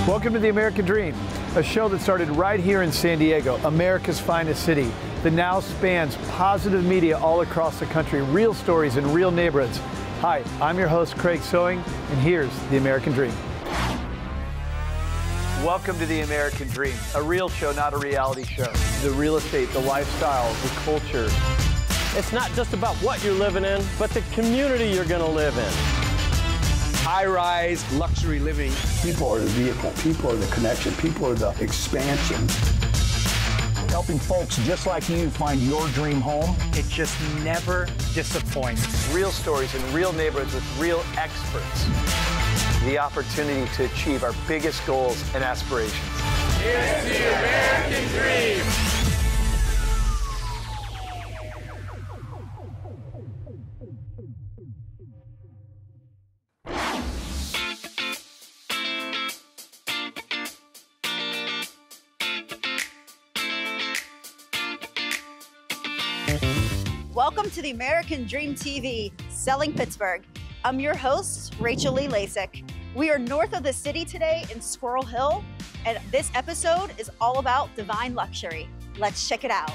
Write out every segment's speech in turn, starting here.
Welcome to The American Dream, a show that started right here in San Diego, America's finest city, that now spans positive media all across the country, real stories in real neighborhoods. Hi, I'm your host, Craig Sewing, and here's The American Dream. Welcome to The American Dream, a real show, not a reality show. The real estate, the lifestyle, the culture. It's not just about what you're living in, but the community you're going to live in. High-rise, luxury living. People are the vehicle, people are the connection, people are the expansion. Helping folks just like you find your dream home. It just never disappoints. Real stories in real neighborhoods with real experts. The opportunity to achieve our biggest goals and aspirations. It's the American Dream. Welcome to the American Dream TV, Selling Pittsburgh. I'm your host, Rachel Lee Lasik. We are north of the city today in Squirrel Hill, and this episode is all about divine luxury. Let's check it out.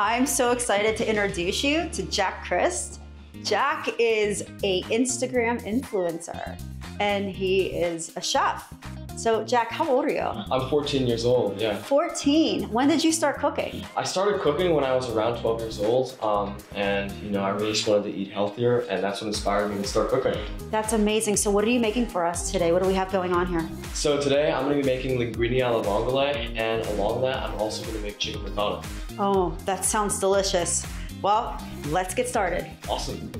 I'm so excited to introduce you to Jack Christ. Jack is an Instagram influencer and he is a chef. So Jack, how old are you? I'm 14 years old, yeah. 14. When did you start cooking? I started cooking when I was around 12 years old, and I really just wanted to eat healthier, and that's what inspired me to start cooking. That's amazing. So what are you making for us today? What do we have going on here? So today I'm going to be making linguine alla vongole, and along that I'm also going to make chicken ricotta. Oh, that sounds delicious. Well, let's get started. Awesome.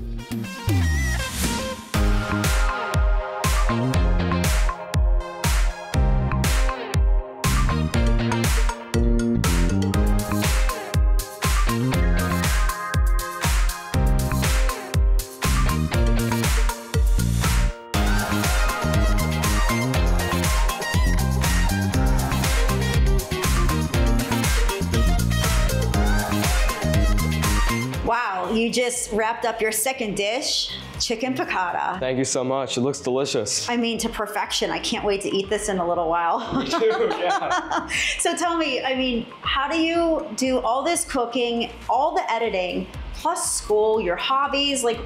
You just wrapped up your second dish, chicken piccata. Thank you so much. It looks delicious. I mean, to perfection. I can't wait to eat this in a little while. Me too, yeah. So tell me, I mean, how do you do all this cooking, all the editing, plus school, your hobbies? Like,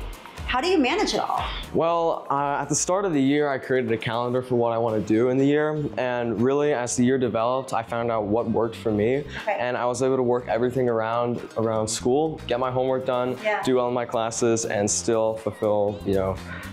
how do you manage it all? Well, at the start of the year, I created a calendar for what I want to do in the year. And really, as the year developed, I found out what worked for me. Okay. And I was able to work everything around school, get my homework done, do all my classes, and still fulfill,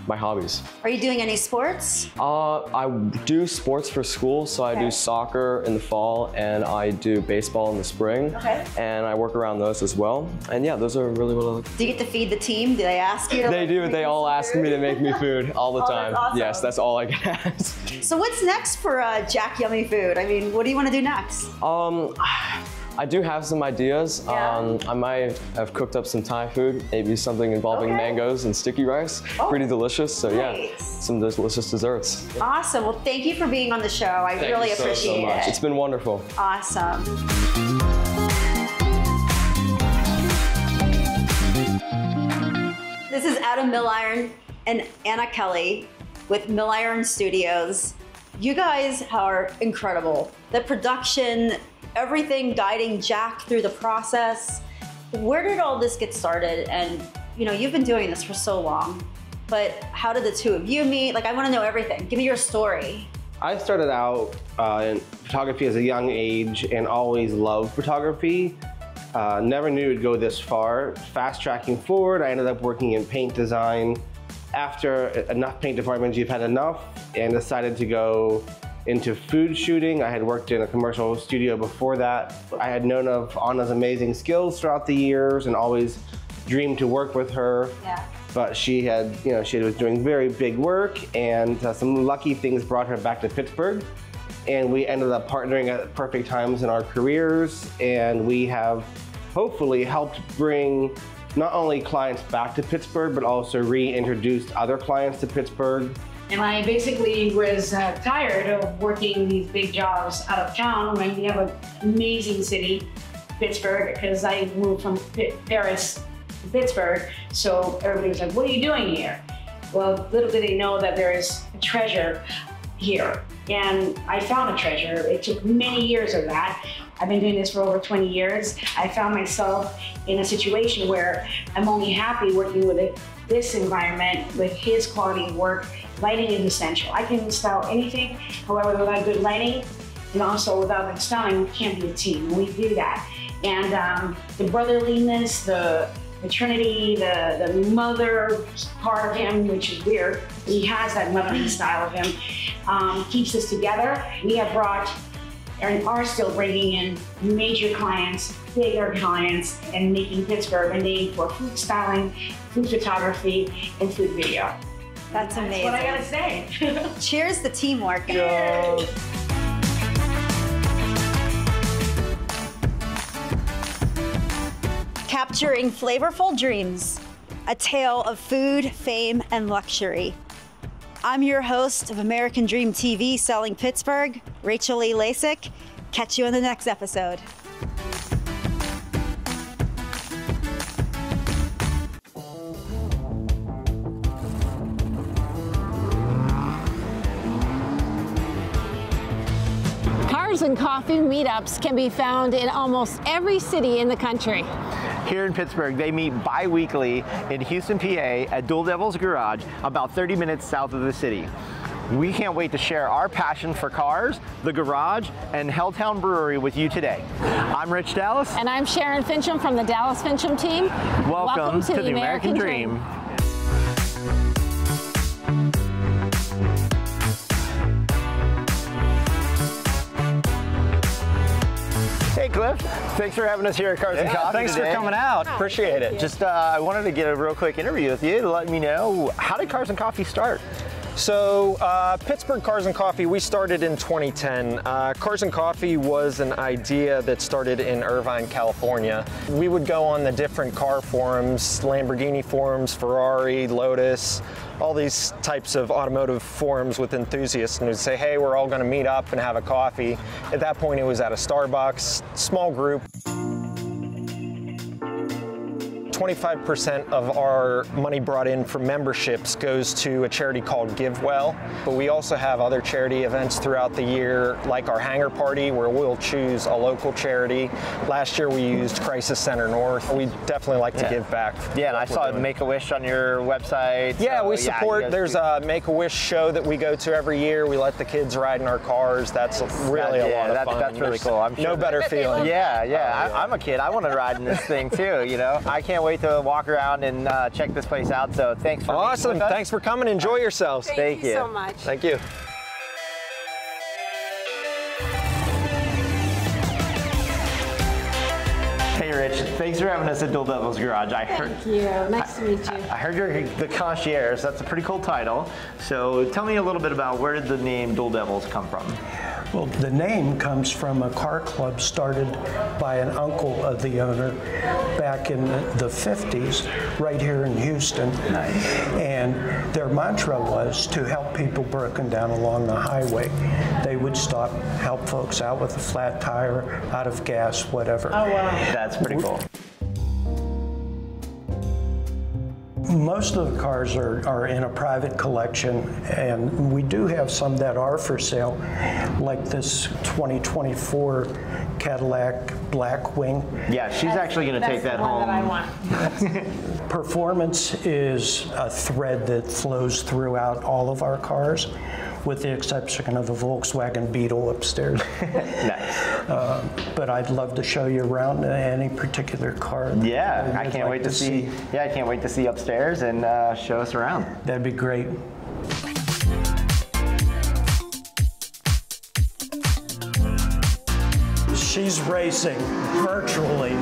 my hobbies. Are you doing any sports? I do sports for school. So I do soccer in the fall, and I do baseball in the spring. Okay. And I work around those as well. And yeah, those are really what I like. Do you get to feed the team? Do they ask you to They do. They all ask me to make me food all the time. That's awesome. Yes, that's all I get asked. So what's next for Jack Yummy Food? I mean, what do you want to do next? I do have some ideas. Yeah. I might have cooked up some Thai food, maybe something involving mangoes and sticky rice. Pretty delicious. So yeah, some delicious desserts. Awesome. Well, thank you for being on the show. I really appreciate it. It's been wonderful. Awesome. This is Adam Milliron and Anna Kelly with Milliron Studios. You guys are incredible. The production, everything guiding Jack through the process. Where did all this get started? And you've been doing this for so long, but how did the two of you meet? Like, I want to know everything. Give me your story. I started out in photography as a young age and always loved photography. Never knew it would go this far. Fast tracking forward, I ended up working in paint design. After enough paint departments, you've had enough, and decided to go into food shooting. I had worked in a commercial studio before that. I had known of Anna's amazing skills throughout the years and always dreamed to work with her. Yeah. but she was doing very big work, and some lucky things brought her back to Pittsburgh. And we ended up partnering at perfect times in our careers, and we have hopefully helped bring not only clients back to Pittsburgh, but also reintroduced other clients to Pittsburgh. And I basically was tired of working these big jobs out of town when we have an amazing city, Pittsburgh, because I moved from Paris to Pittsburgh. So everybody was like, what are you doing here? Well, little did they know that there is a treasure here. And I found a treasure. It took many years of that. I've been doing this for over 20 years. I found myself in a situation where I'm only happy working with this environment, with his quality of work. Lighting is essential. I can install anything, however, without good lighting, and also without installing, we can't be a team, and we do that. And the brotherliness, the trinity, the mother part of him, which is weird, he has that motherly style of him, keeps us together. We have brought, and are still bringing in major clients, bigger clients, and making Pittsburgh a name for food styling, food photography, and food video. That's amazing. That's what I gotta say. Cheers to teamwork. Cheers. Capturing flavorful dreams, a tale of food, fame, and luxury. I'm your host of American Dream TV Selling Pittsburgh, Rachel Lee Lasik. Catch you in the next episode. Cars and coffee meetups can be found in almost every city in the country. Here in Pittsburgh, they meet bi-weekly in Houston, PA at Dual Devil's Garage, about 30 minutes south of the city. We can't wait to share our passion for cars, the garage, and Helltown Brewery with you today. I'm Rich Dallas. And I'm Sharon Fincham from the Dallas Fincham team. Welcome to the American Dream. Hey Cliff, thanks for having us here at Cars and Coffee Thanks today. for coming out. Appreciate it. Just I wanted to get a real quick interview with you to let me know, how did Cars and Coffee start? So Pittsburgh Cars and Coffee, we started in 2010. Cars and Coffee was an idea that started in Irvine, California. We would go on the different car forums, Lamborghini forums, Ferrari, Lotus, all these types of automotive forums with enthusiasts, and we'd say, hey, we're all gonna meet up and have a coffee. At that point, it was at a Starbucks, small group. 25% of our money brought in from memberships goes to a charity called GiveWell, but we also have other charity events throughout the year, like our hangar party, where we'll choose a local charity. Last year we used Crisis Center North. We definitely like to give back. Yeah, and I saw Make-A-Wish on your website. Yeah, so, we support, there's a Make-A-Wish show that we go to every year. We let the kids ride in our cars. That's really a lot of fun. That's really cool. I'm sure no better feeling. Yeah. I'm a kid. I want to ride in this thing too, you know. I can't wait to walk around and check this place out, so thanks for awesome. Thanks for coming. Enjoy yourselves. Thank you so much. Thank you. Hey Rich, thanks for having us at Dual Devil's Garage. Thank you. Nice to meet you. I heard you're the concierge. That's a pretty cool title. So tell me a little bit about, where did the name Dual Devils come from? Well, the name comes from a car club started by an uncle of the owner back in the 50s, right here in Houston. Nice. And their mantra was to help people broken down along the highway. They would stop, help folks out with a flat tire, out of gas, whatever. Oh, wow. That's pretty cool. Most of the cars are in a private collection, and we do have some that are for sale, like this 2024 Cadillac Blackwing. Yeah, she's actually going to take that home. That's the one that I want. Performance is a thread that flows throughout all of our cars, with the exception of the Volkswagen Beetle upstairs. Nice. But I'd love to show you around any particular car. Yeah, I can't wait to see. Yeah, I can't wait to see upstairs and show us around. That'd be great. she's racing virtually,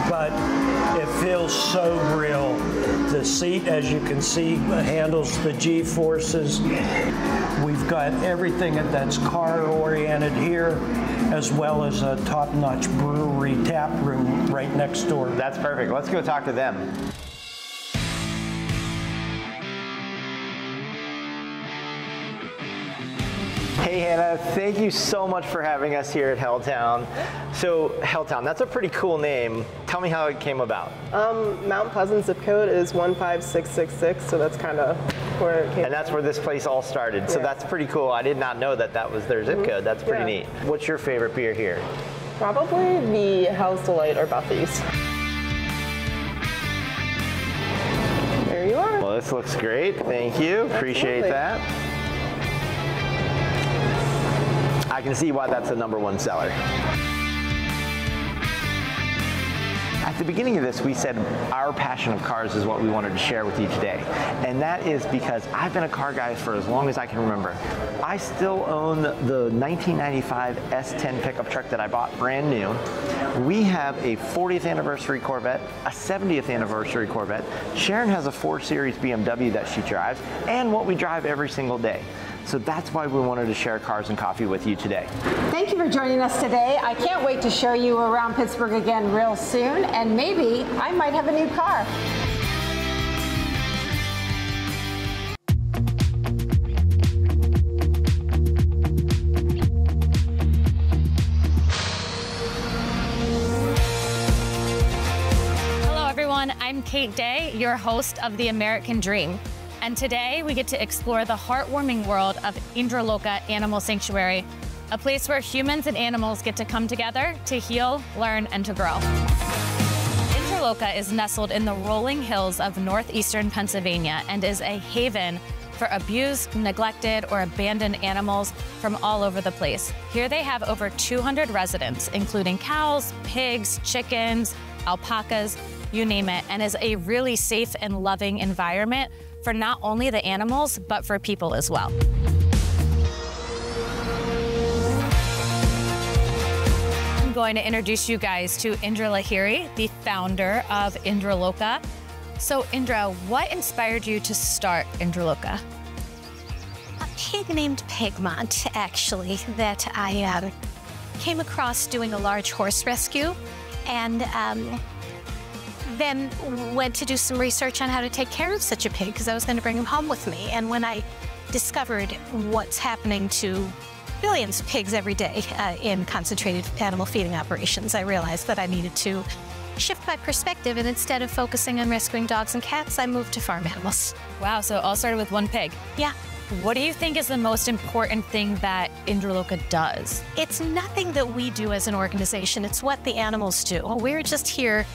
but it feels so real. The seat, as you can see, handles the G-forces. We've got everything that's car-oriented here, as well as a top-notch brewery tap room right next door. That's perfect. Let's go talk to them. Hey Hannah, thank you so much for having us here at Helltown. So Helltown, that's a pretty cool name. Tell me how it came about. Mount Pleasant zip code is 15666, so that's kind of where it came And that's where this place all started. So that's pretty cool. I did not know that that was their zip code. That's pretty neat. What's your favorite beer here? Probably the Hell's Delight or Buffy's. There you are. Well, this looks great. Thank you. Appreciate that. I can see why that's the #1 seller. At the beginning of this, we said our passion of cars is what we wanted to share with you today. And that is because I've been a car guy for as long as I can remember. I still own the 1995 S10 pickup truck that I bought brand new. We have a 40th anniversary Corvette, a 70th anniversary Corvette. Sharon has a 4 Series BMW that she drives, and what we drive every single day. So that's why we wanted to share Cars and Coffee with you today. Thank you for joining us today. I can't wait to show you around Pittsburgh again real soon, and maybe I might have a new car. Hello everyone, I'm Kate Day, your host of The American Dream. And today we get to explore the heartwarming world of Indraloka Animal Sanctuary, a place where humans and animals get to come together to heal, learn, and to grow. Indraloka is nestled in the rolling hills of northeastern Pennsylvania and is a haven for abused, neglected, or abandoned animals from all over the place. Here they have over 200 residents, including cows, pigs, chickens, alpacas, you name it, and is a really safe and loving environment for not only the animals, but for people as well. I'm going to introduce you guys to Indra Lahiri, the founder of Indraloka. So Indra, what inspired you to start Indraloka? A pig named Pigmont, actually, that I came across doing a large horse rescue, and then went to do some research on how to take care of such a pig because I was going to bring him home with me. And when I discovered what's happening to billions of pigs every day in concentrated animal feeding operations, I realized that I needed to shift my perspective, and instead of focusing on rescuing dogs and cats, I moved to farm animals. Wow, so it all started with one pig. Yeah. What do you think is the most important thing that Indraloka does? It's nothing that we do as an organization, it's what the animals do. We're just here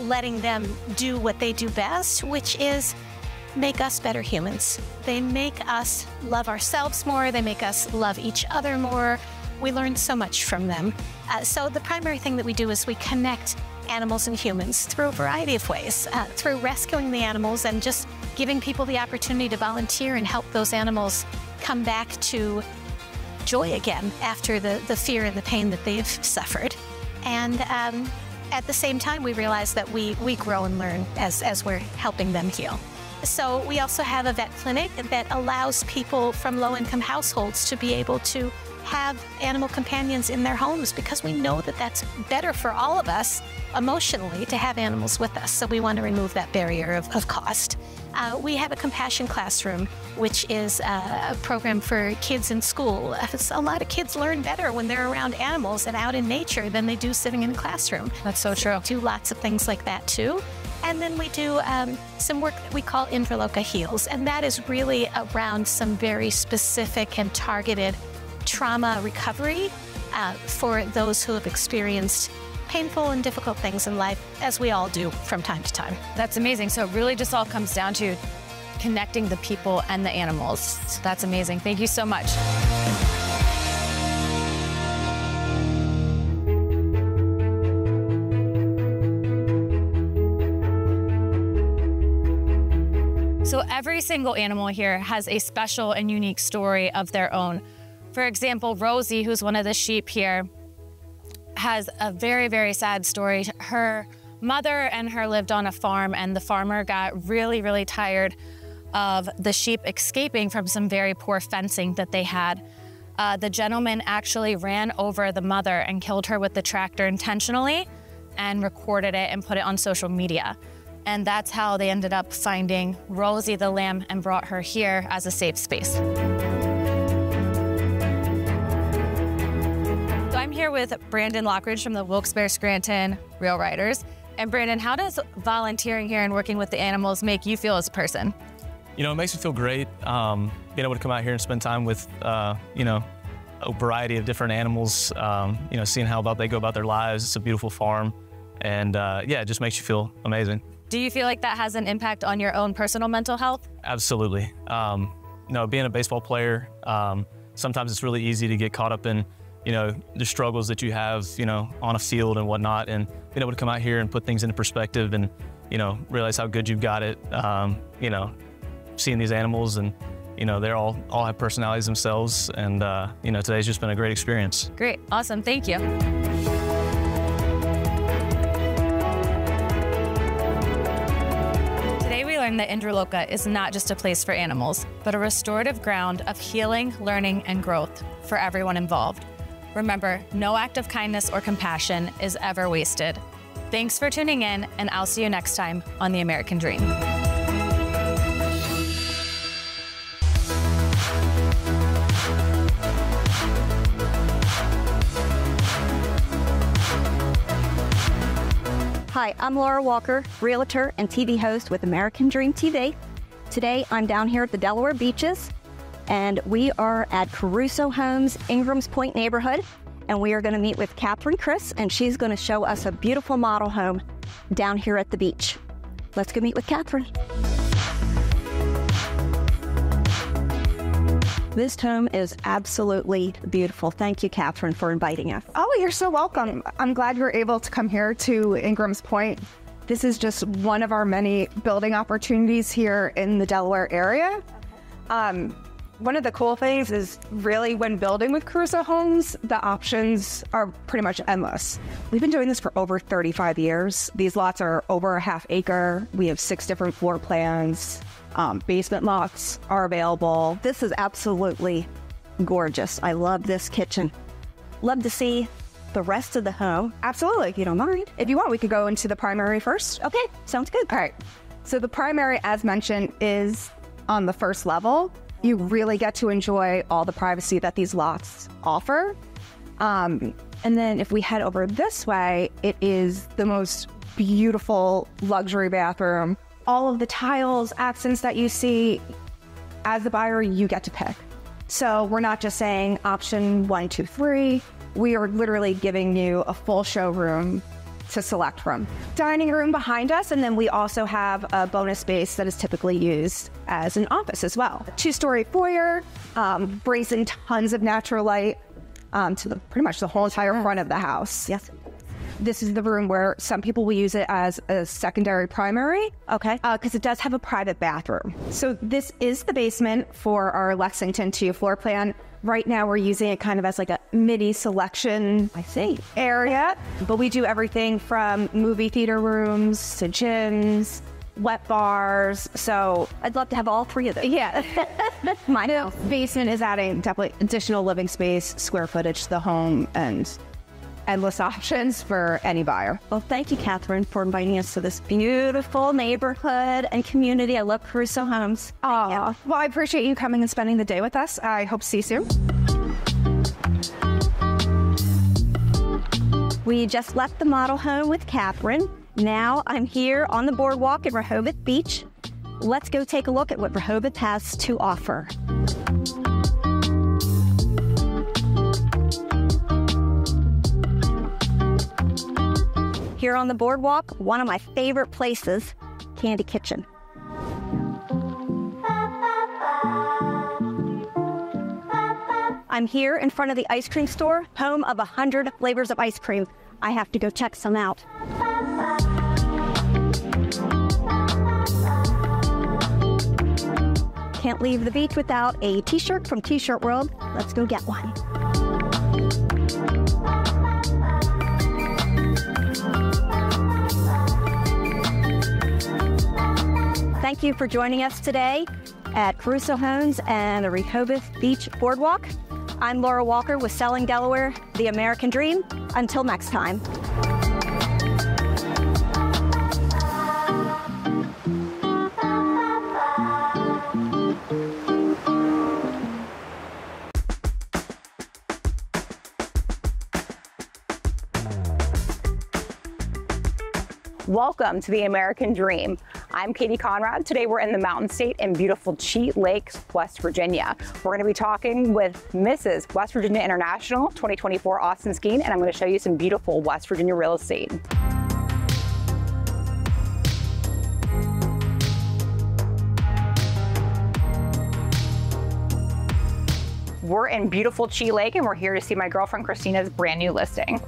letting them do what they do best, which is make us better humans. They make us love ourselves more, they make us love each other more. We learn so much from them. So the primary thing that we do is we connect animals and humans through a variety of ways, through rescuing the animals and just giving people the opportunity to volunteer and help those animals come back to joy again after the fear and the pain that they've suffered. And at the same time, we realize that we grow and learn as we're helping them heal. So we also have a vet clinic that allows people from low-income households to be able to have animal companions in their homes because we know that that's better for all of us emotionally to have animals with us. So we want to remove that barrier of cost. We have a compassion classroom, which is a program for kids in school. A lot of kids learn better when they're around animals and out in nature than they do sitting in a classroom. That's so true. Do lots of things like that too. And then we do some work that we call Indraloka Heals, and that is really around some very specific and targeted trauma recovery for those who have experienced painful and difficult things in life, as we all do from time to time. That's amazing. So it really just all comes down to connecting the people and the animals. That's amazing. Thank you so much. So every single animal here has a special and unique story of their own. For example, Rosie, who's one of the sheep here, has a very, very sad story. Her mother and her lived on a farm, and the farmer got really, really tired of the sheep escaping from some very poor fencing that they had. The gentleman actually ran over the mother and killed her with the tractor intentionally and recorded it and put it on social media. And that's how they ended up finding Rosie the lamb and brought her here as a safe space. So I'm here with Brandon Lockridge from the Wilkes-Barre-Scranton Real Riders. And Brandon, how does volunteering here and working with the animals make you feel as a person? You know, it makes me feel great being able to come out here and spend time with, you know, a variety of different animals, you know, seeing how they go about their lives. It's a beautiful farm. And yeah, it just makes you feel amazing. Do you feel like that has an impact on your own personal mental health? Absolutely. You know, being a baseball player, sometimes it's really easy to get caught up in, you know, the struggles that you have, you know, on a field and whatnot, and being able to come out here and put things into perspective and, you know, realize how good you've got it, you know, seeing these animals and, you know, they're all have personalities themselves, and, you know, today's just been a great experience. Great, awesome, thank you. Today we learned that Indra is not just a place for animals, but a restorative ground of healing, learning, and growth for everyone involved. Remember, no act of kindness or compassion is ever wasted. Thanks for tuning in, and I'll see you next time on The American Dream. Hi, I'm Laura Walker, Realtor and TV host with American Dream TV. Today, I'm down here at the Delaware Beaches, and we are at Caruso Homes, Ingram's Point neighborhood, and we are going to meet with Catherine Chris, and she's going to show us a beautiful model home down here at the beach. Let's go meet with Catherine. This home is absolutely beautiful. Thank you, Catherine, for inviting us. Oh, you're so welcome. I'm glad you're able to come here to Ingram's Point. This is just one of our many building opportunities here in the Delaware area. One of the cool things is really when building with Caruso Homes, the options are pretty much endless. We've been doing this for over 35 years. These lots are over a half acre. We have 6 different floor plans. Basement lots are available. This is absolutely gorgeous. I love this kitchen. Love to see the rest of the home. Absolutely, if you don't mind. If you want, we could go into the primary first. Okay, sounds good. All right. So the primary, as mentioned, is on the first level. You really get to enjoy all the privacy that these lots offer. And then if we head over this way, it is the most beautiful luxury bathroom. All of the tiles, accents that you see, as the buyer, you get to pick. So we're not just saying option 1, 2, 3. We are literally giving you a full showroom to select from. Dining room behind us, and then we also have a bonus space that is typically used as an office as well. A 2-story foyer brings in tons of natural light to pretty much the whole entire front of the house. Yes. This is the room where some people will use it as a secondary primary. Okay. Because it does have a private bathroom. So this is the basement for our Lexington 2 floor plan. Right now we're using it kind of as like a mini selection area. But we do everything from movie theater rooms to gyms, wet bars. So I'd love to have all 3 of them. Yeah. My basement is adding definitely additional living space, square footage to the home, and endless options for any buyer. Well, thank you, Catherine, for inviting us to this beautiful neighborhood and community. I love Caruso Homes. Well, I appreciate you coming and spending the day with us. I hope to see you soon. We just left the model home with Catherine. Now I'm here on the boardwalk at Rehoboth Beach. Let's go take a look at what Rehoboth has to offer. Here on the boardwalk, one of my favorite places, Candy Kitchen. I'm here in front of the ice cream store, home of 100 flavors of ice cream. I have to go check some out. Can't leave the beach without a t-shirt from T-Shirt World. Let's go get one. Thank you for joining us today at Caruso Homes and the Rehoboth Beach Boardwalk. I'm Laura Walker with Selling Delaware, the American Dream. Until next time. Welcome to the American Dream. I'm Katie Conrad. Today we're in the Mountain State in beautiful Cheat Lake, West Virginia. We're going to be talking with Mrs. West Virginia International 2024 Austin Skeen, and I'm going to show you some beautiful West Virginia real estate. We're in beautiful Cheat Lake, and we're here to see my girlfriend Christina's brand new listing.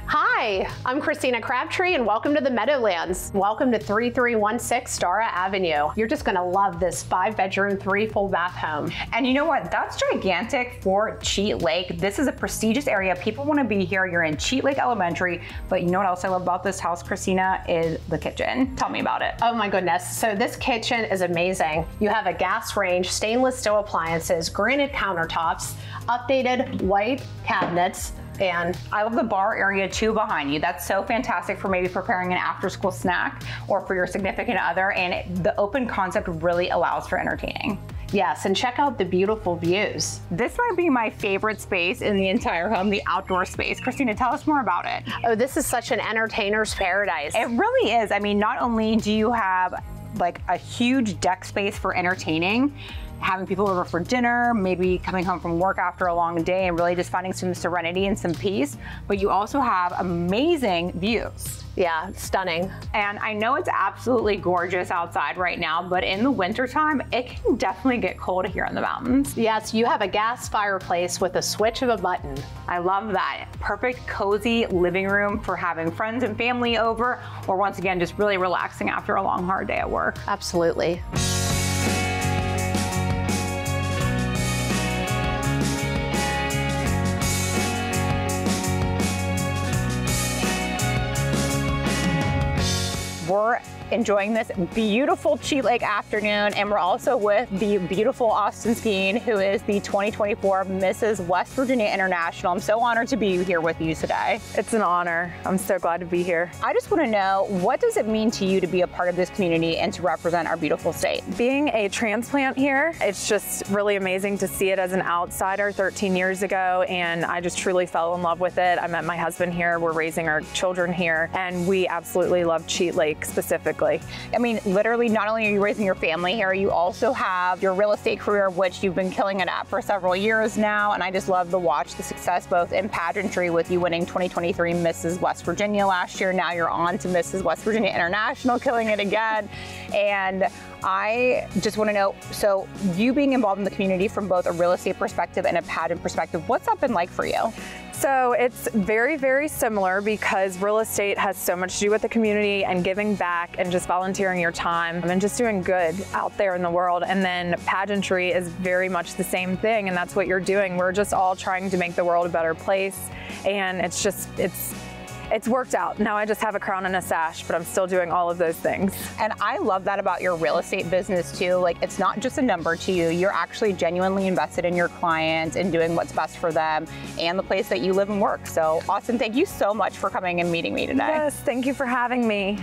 Hi, I'm Christina Crabtree and welcome to the Meadowlands. Welcome to 3316 Star Avenue. You're just gonna love this 5-bedroom, 3 full bath home. And you know what? That's gigantic for Cheat Lake. This is a prestigious area. People wanna be here. You're in Cheat Lake Elementary, but you know what else I love about this house, Christina, is the kitchen. Tell me about it. Oh my goodness. So this kitchen is amazing. You have a gas range, stainless steel appliances, granite countertops, updated white cabinets, and I love the bar area too behind you. That's so fantastic for maybe preparing an after-school snack or for your significant other, and the open concept really allows for entertaining. Yes, and check out the beautiful views. This might be my favorite space in the entire home, the outdoor space. Christina, tell us more about it. Oh, this is such an entertainer's paradise. It really is. I mean, not only do you have like a huge deck space for entertaining, having people over for dinner, maybe coming home from work after a long day and really just finding some serenity and some peace, but you also have amazing views. Yeah, stunning. And I know it's absolutely gorgeous outside right now, but in the wintertime, it can definitely get cold here in the mountains. Yes, you have a gas fireplace with a switch of a button. I love that. Perfect, cozy living room for having friends and family over, or once again, just really relaxing after a long, hard day at work. Absolutely. We're enjoying this beautiful Cheat Lake afternoon, and we're also with the beautiful Austin Skeen, who is the 2024 Mrs. West Virginia International. I'm so honored to be here with you today. It's an honor. I'm so glad to be here. I just want to know, what does it mean to you to be a part of this community and to represent our beautiful state? Being a transplant here, it's just really amazing to see it as an outsider 13 years ago, and I just truly fell in love with it. I met my husband here, we're raising our children here, and we absolutely love Cheat Lake specifically. I mean, literally, not only are you raising your family here, you also have your real estate career, which you've been killing it at for several years now. And I just love to watch the success, both in pageantry with you winning 2023 Mrs. West Virginia last year. Now you're on to Mrs. West Virginia International, killing it again. And I just want to know, so you being involved in the community from both a real estate perspective and a pageant perspective, what's that been like for you? So it's very, very similar because real estate has so much to do with the community and giving back and just volunteering your time and just doing good out there in the world. And then pageantry is very much the same thing, and that's what you're doing. We're just all trying to make the world a better place, and it's worked out. Now I just have a crown and a sash, but I'm still doing all of those things. And I love that about your real estate business too. Like, it's not just a number to you. You're actually genuinely invested in your clients and doing what's best for them and the place that you live and work. So Austin, thank you so much for coming and meeting me today. Yes, thank you for having me.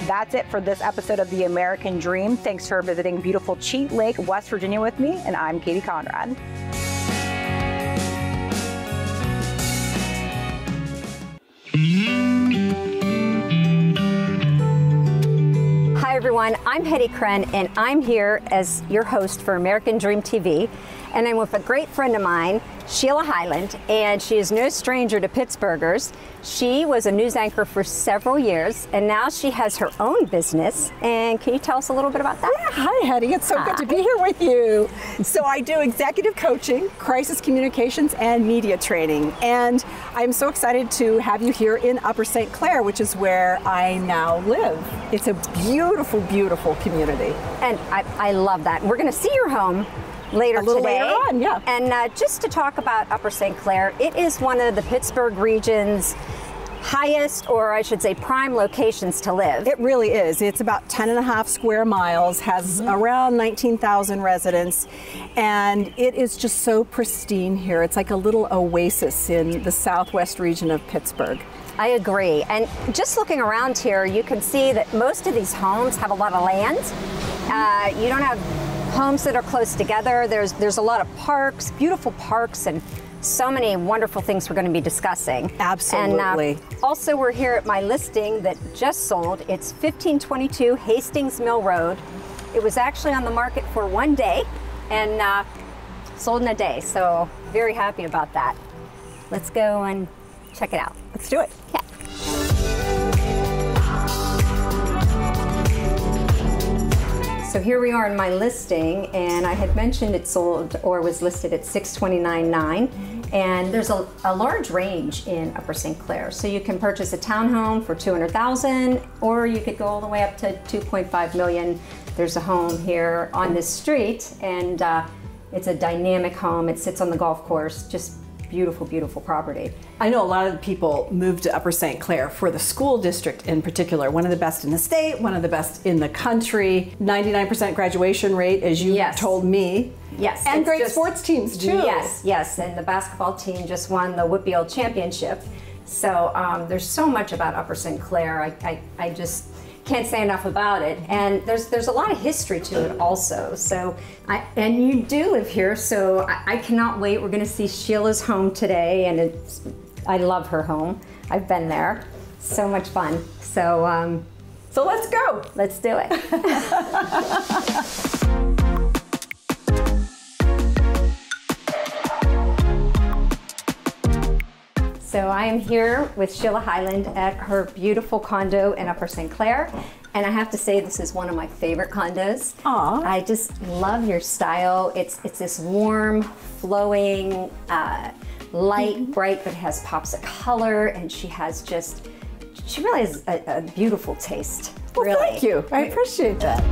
That's it for this episode of The American Dream. Thanks for visiting beautiful Cheat Lake, West Virginia with me, and I'm Katie Conrad. Hi everyone, I'm Hetty Kren, and I'm here as your host for American Dream TV. and I'm with a great friend of mine, Sheila Highland, and she is no stranger to Pittsburghers. She was a news anchor for several years, and now she has her own business. And can you tell us a little bit about that? Yeah, hi, Hetty. It's so good to be here with you. So I do executive coaching, crisis communications, and media training. And I'm so excited to have you here in Upper St. Clair, which is where I now live. It's a beautiful, beautiful community. And I love that. We're going to see your home later today. Later on, yeah. And just to talk about Upper St. Clair, it is one of the Pittsburgh region's highest, or I should say prime locations to live. It really is. It's about 10.5 square miles, has around 19,000 residents, and it is just so pristine here. It's like a little oasis in the southwest region of Pittsburgh. I agree. And just looking around here, you can see that most of these homes have a lot of land. You don't have homes that are close together. There's a lot of parks, beautiful parks, and so many wonderful things we're going to be discussing. Absolutely. And also, we're here at my listing that just sold. It's 1522 Hastings Mill Road. It was actually on the market for 1 day and sold in a day. So very happy about that. Let's go and check it out. Let's do it. Yeah. So here we are in my listing, and I had mentioned it sold or was listed at $629,900, and there's a large range in Upper St. Clair. So you can purchase a townhome for $200,000, or you could go all the way up to $2.5 million. There's a home here on this street, and it's a dynamic home. It sits on the golf course. Just beautiful, beautiful property. I know a lot of people moved to Upper St. Clair for the school district in particular. One of the best in the state, one of the best in the country. 99% graduation rate, as you told me. Yes. And great sports teams too. Yes, yes. And the basketball team just won the WPIAL championship. So there's so much about Upper St. Clair. I just can't say enough about it. And there's a lot of history to it also. So and you do live here, so I cannot wait. We're going to see Sheila's home today, and I love her home. I've been there. So much fun. So so let's go. Let's do it. So I am here with Sheila Highland at her beautiful condo in Upper St. Clair. And I have to say, this is one of my favorite condos. Aww. I just love your style. It's this warm, flowing, light, bright, but has pops of color. And she really has a beautiful taste. Well, really. thank you. I appreciate that.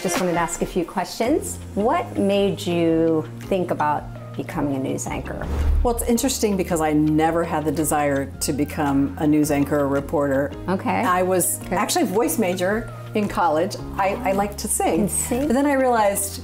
Just wanted to ask a few questions. What made you think about becoming a news anchor? Well, it's interesting because I never had the desire to become a news anchor or reporter. Okay. I was actually a voice major in college. I liked to sing. But then I realized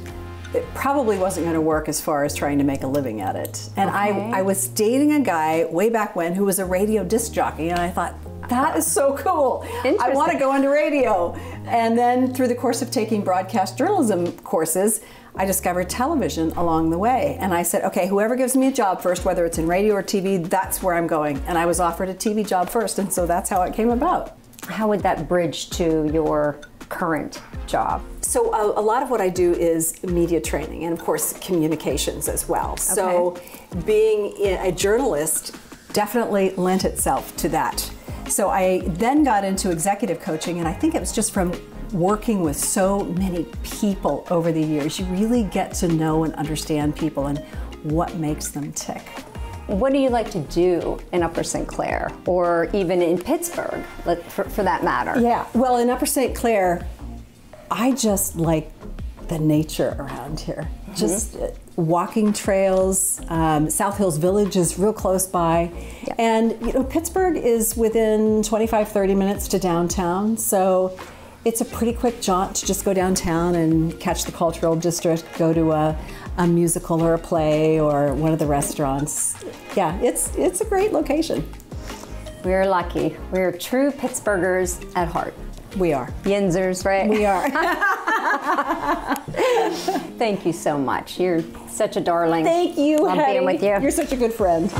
it probably wasn't going to work as far as trying to make a living at it. And I was dating a guy way back when who was a radio disc jockey, and I thought, that is so cool. I want to go into radio. And then through the course of taking broadcast journalism courses, I discovered television along the way. And I said, okay, whoever gives me a job first, whether it's in radio or TV, that's where I'm going. And I was offered a TV job first, and so that's how it came about. How would that bridge to your current job? So a lot of what I do is media training, and of course communications as well. So being a journalist definitely lent itself to that. So I then got into executive coaching, and I think it was just from working with so many people over the years. You really get to know and understand people and what makes them tick. What do you like to do in Upper St. Clair, or even in Pittsburgh, for that matter? Yeah, well, in Upper St. Clair, I just like the nature around here. Just walking trails. South Hills Village is real close by. Yeah. And you know, Pittsburgh is within 25-30 minutes to downtown, so it's a pretty quick jaunt to just go downtown and catch the cultural district, go to a musical or a play or one of the restaurants. Yeah, it's a great location. We're lucky. We're true Pittsburghers at heart. We are. Yinzers, right? We are. Thank you so much. You're such a darling. Thank you, Love being with you. You're such a good friend.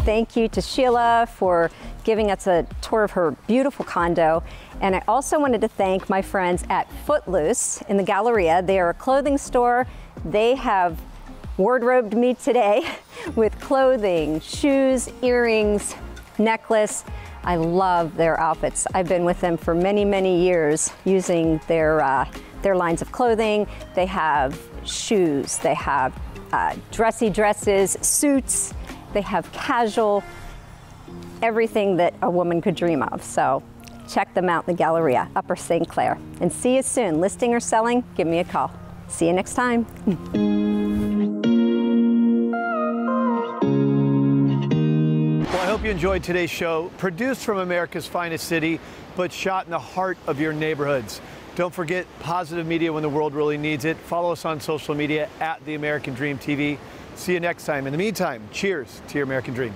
Thank you to Sheila for giving us a tour of her beautiful condo. And I also wanted to thank my friends at Footloose in the Galleria. They are a clothing store. They have wardrobed me today with clothing, shoes, earrings, necklace. I love their outfits. I've been with them for many, many years using their lines of clothing. They have shoes, they have dressy dresses, suits, they have casual, everything that a woman could dream of. So check them out in the Galleria, Upper St. Clair. And see you soon. Listing or selling, give me a call. See you next time. Well, I hope you enjoyed today's show, produced from America's finest city, but shot in the heart of your neighborhoods. Don't forget positive media when the world really needs it. Follow us on social media at The American Dream TV. See you next time. In the meantime, cheers to your American dream.